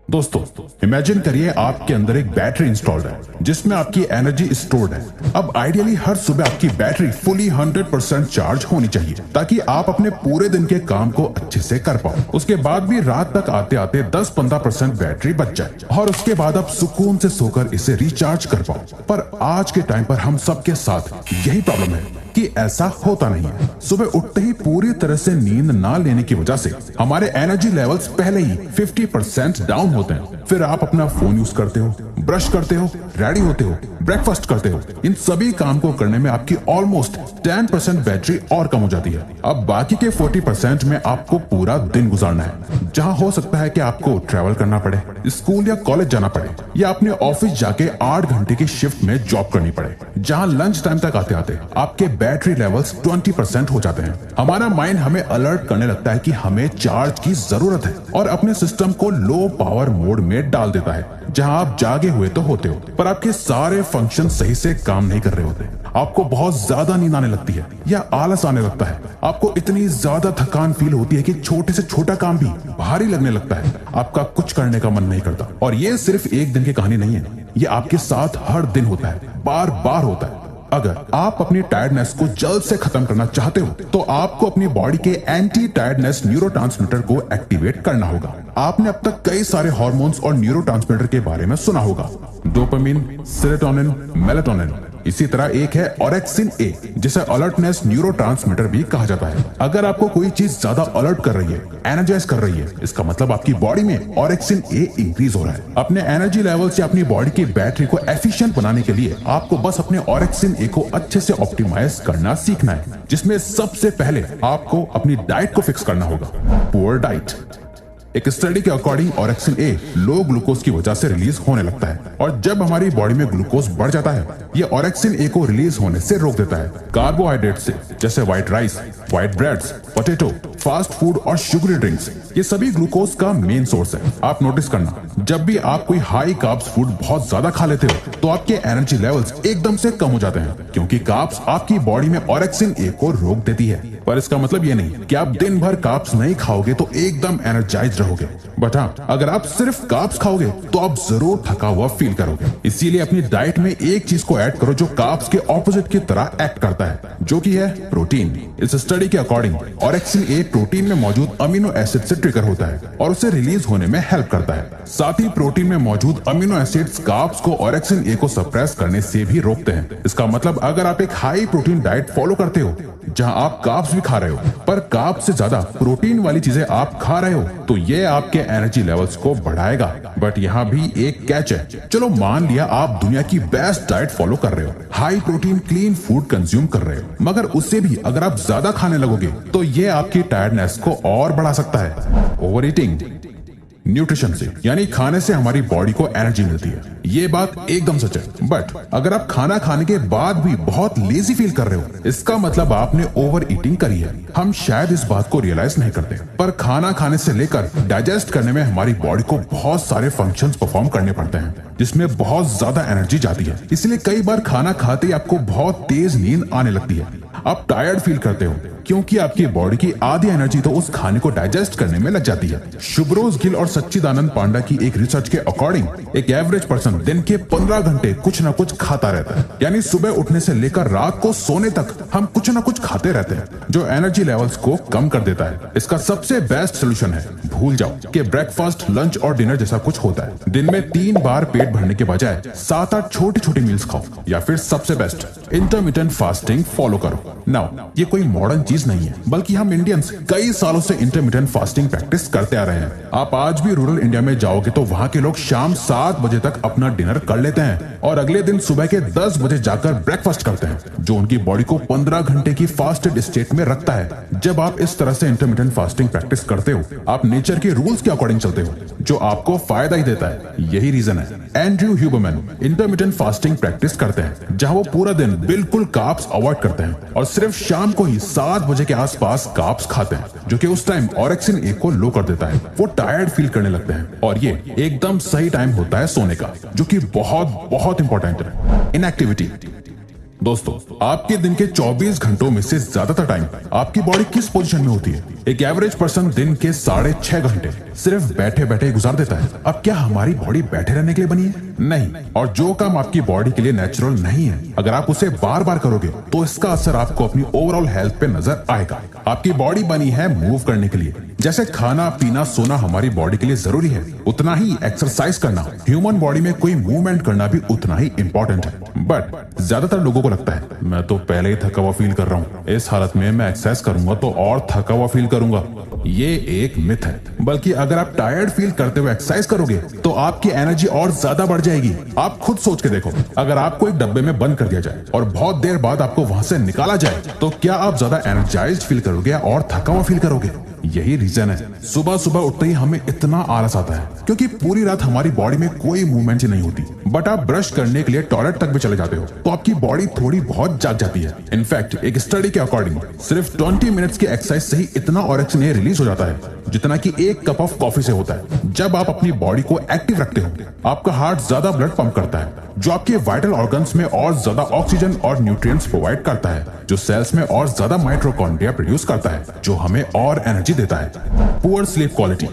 दोस्तों, इमेजिन करिए आपके अंदर एक बैटरी इंस्टॉल्ड है जिसमें आपकी एनर्जी स्टोर्ड है। अब आइडियली हर सुबह आपकी बैटरी फुली 100% चार्ज होनी चाहिए ताकि आप अपने पूरे दिन के काम को अच्छे से कर पाओ। उसके बाद भी रात तक आते आते 10-15% बैटरी बच जाए और उसके बाद आप सुकून से सोकर इसे रिचार्ज कर पाओ। पर आज के टाइम पर हम सबके साथ यही प्रॉब्लम है कि ऐसा होता नहीं है। सुबह उठते ही पूरी तरह से नींद ना लेने की वजह से हमारे एनर्जी लेवल्स पहले ही 50% डाउन होते हैं। फिर आप अपना फोन यूज करते हो, ब्रश करते हो, रेडी होते हो, ब्रेकफास्ट करते हो। इन सभी काम को करने में आपकी ऑलमोस्ट 10% बैटरी और कम हो जाती है। अब बाकी के 40% में आपको पूरा दिन गुजारना है, जहां हो सकता है कि आपको ट्रैवल करना पड़े, स्कूल या कॉलेज जाना पड़े, या अपने ऑफिस जाके 8 घंटे की शिफ्ट में जॉब करनी पड़े, जहां लंच टाइम तक आते आते आपके बैटरी लेवल्स 20% हो जाते हैं। हमारा माइंड हमें अलर्ट करने लगता है कि हमें चार्ज की जरूरत है और अपने सिस्टम को लो पावर मोड में डाल देता है, जहां आप जागे हुए तो होते हो पर आपके सारे फंक्शन सही से काम नहीं कर रहे होते। आपको बहुत ज्यादा नींद आने लगती है या आलस आने लगता है। आपको इतनी ज्यादा थकान फील होती है कि छोटे से छोटा काम भी भारी लगने लगता है। आपका कुछ करने का मन नहीं करता। और ये सिर्फ एक दिन की कहानी नहीं है, ये आपके साथ हर दिन होता है, बार बार होता है। अगर आप अपनी टायर्डनेस को जल्द से खत्म करना चाहते हो तो आपको अपनी बॉडी के एंटी टायर्डनेस न्यूरोट्रांसमीटर को एक्टिवेट करना होगा। आपने अब तक कई सारे हार्मोन्स और न्यूरोट्रांसमीटर के बारे में सुना होगा, डोपामिन, सेरोटोनिन, मेलाटोनिन। इसी तरह एक है ऑरेक्सिन ए, जिसे अलर्टनेस न्यूरोट्रांसमीटर भी कहा जाता है। अगर आपको कोई चीज ज्यादा अलर्ट कर रही है, एनर्जाइज कर रही है, इसका मतलब आपकी बॉडी में ऑरेक्सिन ए इंक्रीज हो रहा है। अपने एनर्जी लेवल से अपनी बॉडी की बैटरी को एफिशिएंट बनाने के लिए आपको बस अपने ऑरेक्सिन ए को अच्छे से ऑप्टिमाइज करना सीखना है, जिसमें सबसे पहले आपको अपनी डाइट को फिक्स करना होगा। Poor diet. एक स्टडी के अकॉर्डिंग ऑरेक्सिन ए लो ग्लूकोज की वजह से रिलीज होने लगता है, और जब हमारी बॉडी में ग्लूकोज बढ़ जाता है, ये ऑरेक्सिन ए को रिलीज होने से रोक देता है। कार्बोहाइड्रेट से, जैसे white rice, white breads, potato, fast food और शुगरी ड्रिंक्स, ये सभी ग्लूकोज का मेन सोर्स है। आप नोटिस करना, जब भी आप कोई हाई कार्ब्स फूड बहुत ज्यादा खा लेते हो तो आपके एनर्जी लेवल्स एकदम से कम हो जाते हैं, क्योंकि कार्ब्स आपकी बॉडी में ऑरेक्सिन ए को रोक देती है। पर इसका मतलब ये नहीं कि आप दिन भर कार्ब्स नहीं खाओगे तो एकदम एनर्जाइज रहोगे। बट हाँ, अगर आप सिर्फ कार्ब्स खाओगे तो आप जरूर थका हुआ फील करोगे। इसीलिए अपनी डाइट में एक चीज को ऐड करो जो कार्ब्स के ऑपोजिट की तरह एक्ट करता है, जो कि है प्रोटीन। इस स्टडी के अकॉर्डिंग ऑरेक्सिन ए प्रोटीन में मौजूद अमीनो एसिड से ट्रिगर होता है और उसे रिलीज होने में हेल्प करता है। साथ ही प्रोटीन में मौजूद अमीनो एसिड्स कार्ब्स को ऑरेक्सिन ए को सप्रेस करने से भी रोकते हैं। इसका मतलब अगर आप एक हाई प्रोटीन डाइट फॉलो करते हो जहां आप कार्ब्स भी खा रहे हो पर कार्ब्स से ज्यादा प्रोटीन वाली चीजें आप खा रहे हो, तो ये आपके एनर्जी लेवल्स को बढ़ाएगा। बट यहाँ भी एक कैच है। चलो मान लिया आप दुनिया की बेस्ट डाइट फॉलो कर रहे हो, high protein clean food consume कर रहे हो, मगर उससे भी अगर आप ज्यादा खाने लगोगे तो ये आपकी टायर्डनेस को और बढ़ा सकता है। Over eating. न्यूट्रिशन से, यानी खाने से हमारी बॉडी को एनर्जी मिलती है, ये बात एकदम सच है। बट अगर आप खाना खाने के बाद भी बहुत लेजी फील कर रहे हो, इसका मतलब आपने ओवर ईटिंग करी है। हम शायद इस बात को रियलाइज नहीं करते, पर खाना खाने से लेकर डाइजेस्ट करने में हमारी बॉडी को बहुत सारे फंक्शंस परफॉर्म करने पड़ते हैं, जिसमें बहुत ज्यादा एनर्जी जाती है। इसलिए कई बार खाना खाते ही आपको बहुत तेज नींद आने लगती है। आप टायर्ड फील करते हो क्योंकि आपकी बॉडी की आधी एनर्जी तो उस खाने को डाइजेस्ट करने में लग जाती है। शुभ्रोज गिल और सच्चिदानंद पांडा की एक रिसर्च के अकॉर्डिंग एक एवरेज पर्सन दिन के 15 घंटे कुछ न कुछ खाता रहता है, यानी सुबह उठने से लेकर रात को सोने तक हम कुछ न कुछ खाते रहते हैं, जो एनर्जी लेवल्स को कम कर देता है। इसका सबसे बेस्ट सोल्यूशन है, भूल जाओ कि ब्रेकफास्ट, लंच और डिनर जैसा कुछ होता है। दिन में 3 बार पेट भरने के बजाय 7-8 छोटी छोटी मील्स खाओ, या फिर सबसे बेस्ट इंटरमिटेंट फास्टिंग फॉलो करो। नाउ ये कोई मॉडर्न चीज नहीं है, बल्कि हम इंडियंस कई सालों से इंटरमिटेंट फास्टिंग प्रैक्टिस करते आ रहे हैं। आप आज भी रूरल इंडिया में जाओगे तो वहाँ के लोग शाम 7 बजे तक अपना डिनर कर लेते हैं और अगले दिन सुबह के 10 बजे जाकर ब्रेकफास्ट करते हैं, जो उनकी बॉडी को 15 घंटे की फास्टेड स्टेट में रखता है। जब आप इस तरह से इंटरमिटेंट फास्टिंग प्रैक्टिस करते हो, आप नेचर के रूल्स के अकॉर्डिंग चलते हो, जो आपको फायदा ही देता है। यही रीजन है Andrew Huberman intermittent fasting practice करते हैं, जहाँ वो पूरा दिन बिल्कुल कार्ब्स अवॉइड करते हैं और सिर्फ शाम को ही 7 बजे के आसपास कार्ब्स खाते हैं, जो कि उस टाइम ऑरेक्सिन ए को लो कर देता है। वो टायर्ड फील करने लगते हैं और ये एकदम सही टाइम होता है सोने का, जो कि बहुत बहुत इंपॉर्टेंट है। इनएक्टिविटी। दोस्तों, आपके दिन के 24 घंटों में से ज्यादातर टाइम आपकी बॉडी किस पोजीशन में होती है? एक एवरेज पर्सन दिन के 6.5 घंटे सिर्फ बैठे बैठे गुजार देता है। अब क्या हमारी बॉडी बैठे रहने के लिए बनी है? नहीं। और जो काम आपकी बॉडी के लिए नेचुरल नहीं है, अगर आप उसे बार बार करोगे तो इसका असर आपको अपनी ओवरऑल हेल्थ पे नजर आएगा। आपकी बॉडी बनी है मूव करने के लिए। जैसे खाना पीना सोना हमारी बॉडी के लिए जरूरी है, उतना ही एक्सरसाइज करना, ह्यूमन बॉडी में कोई मूवमेंट करना भी उतना ही इंपॉर्टेंट है। बट ज्यादातर लोगों को लगता है मैं तो पहले ही थका हुआ फील कर रहा हूँ, इस हालत में मैं एक्सरसाइज करूंगा तो और थका हुआ फील करूंगा। ये एक मिथ है। बल्कि अगर आप टायर्ड फील करते हुए एक्सरसाइज करोगे तो आपकी एनर्जी और ज्यादा बढ़ जाएगी। आप खुद सोच के देखो, अगर आपको एक डब्बे में बंद कर दिया जाए और बहुत देर बाद आपको वहां से निकाला जाए तो क्या आप ज्यादा एनर्जाइज्ड फील करोगे और थका हुआ फील करोगे? यही रीजन है सुबह सुबह उठते ही हमें इतना आलस आता है, क्योंकि पूरी रात हमारी बॉडी में कोई मूवमेंट ही नहीं होती। बट आप ब्रश करने के लिए टॉयलेट तक भी चले जाते हो तो आपकी बॉडी थोड़ी बहुत जाग जाती है। इनफैक्ट एक स्टडी के अकॉर्डिंग सिर्फ 20 मिनट्स की एक्सरसाइज से ही इतना ऑक्सीजन रिलीज हो जाता है जितना कि एक कप ऑफ कॉफी से होता है। जब आप अपनी बॉडी को एक्टिव रखते हो, आपका हार्ट ज्यादा ब्लड पंप करता है, जो आपके वाइटल ऑर्गन्स में और ज्यादा ऑक्सीजन और न्यूट्रिएंट्स प्रोवाइड करता है, जो सेल्स में और ज्यादा माइटोकॉन्ड्रिया प्रोड्यूस करता है, जो हमें और एनर्जी देता है। Poor sleep quality.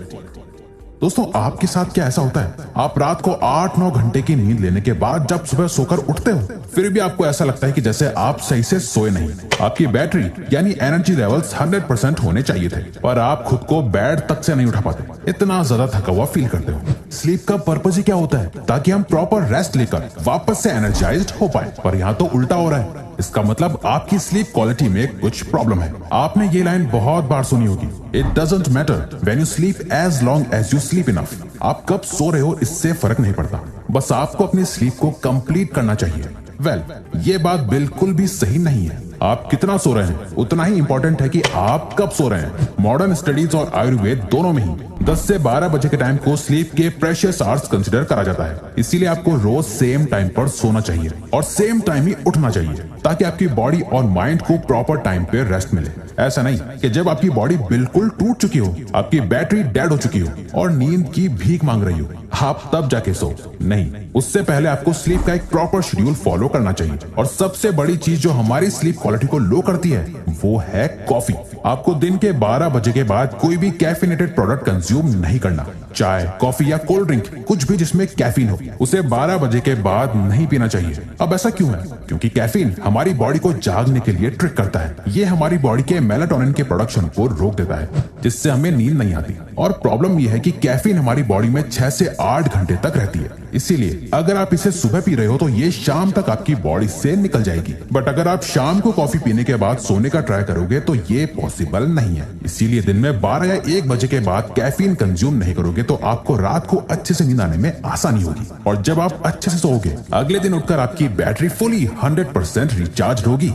दोस्तों, आपके साथ क्या ऐसा होता है? आप रात को 8-9 घंटे की नींद लेने के बाद जब सुबह सोकर उठते हो, फिर भी आपको ऐसा लगता है कि जैसे आप सही से सोए नहीं। आपकी बैटरी यानी एनर्जी लेवल्स 100% होने चाहिए थे, पर आप खुद को बेड तक से नहीं उठा पाते, इतना ज्यादा थका हुआ फील करते हो। स्लीप का पर्पज ही क्या होता है? ताकि हम प्रॉपर रेस्ट लेकर वापस से एनर्जाइज्ड हो पाए, पर यहाँ तो उल्टा हो रहा है। इसका मतलब आपकी स्लीप क्वालिटी में कुछ प्रॉब्लम है। आपने ये लाइन बहुत बार सुनी होगी, it doesn't matter when you sleep as long as you sleep enough. आप कब सो रहे हो इससे फर्क नहीं पड़ता, बस आपको अपनी स्लीप को कंप्लीट करना चाहिए। वेल, ये बात बिल्कुल भी सही नहीं है। आप कितना सो रहे हैं उतना ही इंपॉर्टेंट है कि आप कब सो रहे हैं। मॉडर्न स्टडीज और आयुर्वेद दोनों में ही 10 से 12 बजे के टाइम को स्लीप के प्रेशियस आवर्स कंसीडर करा जाता है। इसीलिए आपको रोज सेम टाइम पर सोना चाहिए और सेम टाइम ही उठना चाहिए, ताकि आपकी बॉडी और माइंड को प्रॉपर टाइम पे रेस्ट मिले। ऐसा नहीं कि जब आपकी बॉडी बिल्कुल टूट चुकी हो, आपकी बैटरी डेड हो चुकी हो और नींद की भीख मांग रही हो, आप तब जाके सो। नहीं, उससे पहले आपको स्लीप का एक प्रॉपर शेड्यूल फॉलो करना चाहिए। और सबसे बड़ी चीज जो हमारी स्लीप क्वालिटी को लो करती है वो है कॉफी। आपको दिन के 12 बजे के बाद कोई भी कैफिनेटेड प्रोडक्ट कंज्यूम नहीं करना। चाय, कॉफी या कोल्ड ड्रिंक, कुछ भी जिसमें कैफीन हो, उसे 12 बजे के बाद नहीं पीना चाहिए। अब ऐसा क्यों है? क्योंकि कैफीन हमारी बॉडी को जागने के लिए ट्रिक करता है। ये हमारी बॉडी के मेलाटोनिन के प्रोडक्शन को रोक देता है, जिससे हमें नींद नहीं आती। और प्रॉब्लम यह है कि कैफीन हमारी बॉडी में 6 से 8 घंटे तक रहती है। इसीलिए अगर आप इसे सुबह पी रहे हो तो ये शाम तक आपकी बॉडी से निकल जाएगी। बट अगर आप शाम को कॉफी पीने के बाद सोने का ट्राई करोगे तो ये पॉसिबल नहीं है। इसीलिए दिन में 12 या 1 बजे के बाद कैफीन कंज्यूम नहीं करोगे तो आपको रात को अच्छे से नींद आने में आसानी होगी। और जब आप अच्छे से सोओगे, अगले दिन उठकर आपकी बैटरी फुली 100% रिचार्ज होगी।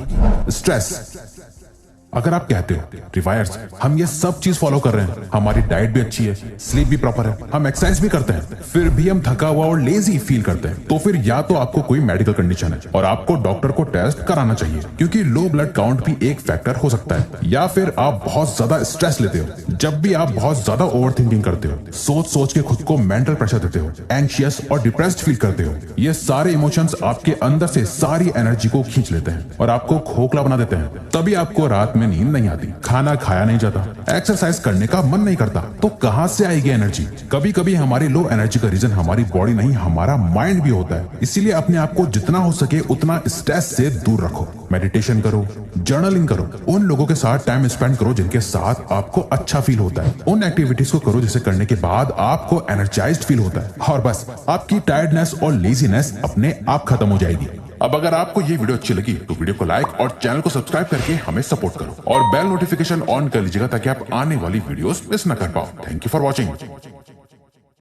स्ट्रेस। अगर आप कहते हो रिवायर्स, हम ये सब चीज फॉलो कर रहे हैं, हमारी डाइट भी अच्छी है, स्लीप भी प्रॉपर है, हम एक्सरसाइज भी करते हैं, फिर भी हम थका हुआ और लेजी फील करते हैं, तो फिर या तो आपको कोई मेडिकल कंडीशन है और आपको डॉक्टर को टेस्ट कराना चाहिए, क्योंकि लो ब्लड काउंट भी एक फैक्टर हो सकता है। या फिर आप बहुत ज्यादा स्ट्रेस लेते हो। जब भी आप बहुत ज्यादा ओवर थिंकिंग करते हो, सोच सोच के खुद को मेंटल प्रेशर देते हो, एंशियस और डिप्रेस्ड फील करते हो, ये सारे इमोशंस आपके अंदर से सारी एनर्जी को खींच लेते हैं और आपको खोखला बना देते हैं। तभी आपको रात में नींद नहीं आती, खाना खाया नहीं जाता, एक्सरसाइज करने का मन नहीं करता। तो कहां से आएगी एनर्जी? कभी कभी हमारी लो एनर्जी का रीजन हमारी बॉडी नहीं, हमारा माइंड भी होता है। इसीलिए अपने आप को जितना हो सके उतना स्ट्रेस से दूर रखो। मेडिटेशन करो, जर्नलिंग करो, उन लोगों के साथ टाइम स्पेंड करो जिनके साथ आपको अच्छा फील होता है। उन एक्टिविटीज को करो जिसे करने के बाद आपको एनर्जाइज्ड फील होता है, और बस आपकी टायर्डनेस और लेजीनेस अपने आप खत्म हो जाएगी। अब अगर आपको ये वीडियो अच्छी लगी तो वीडियो को लाइक और चैनल को सब्सक्राइब करके हमें सपोर्ट करो और बेल नोटिफिकेशन ऑन कर लीजिएगा ताकि आप आने वाली वीडियोस मिस न कर पाओ। Thank you for watching.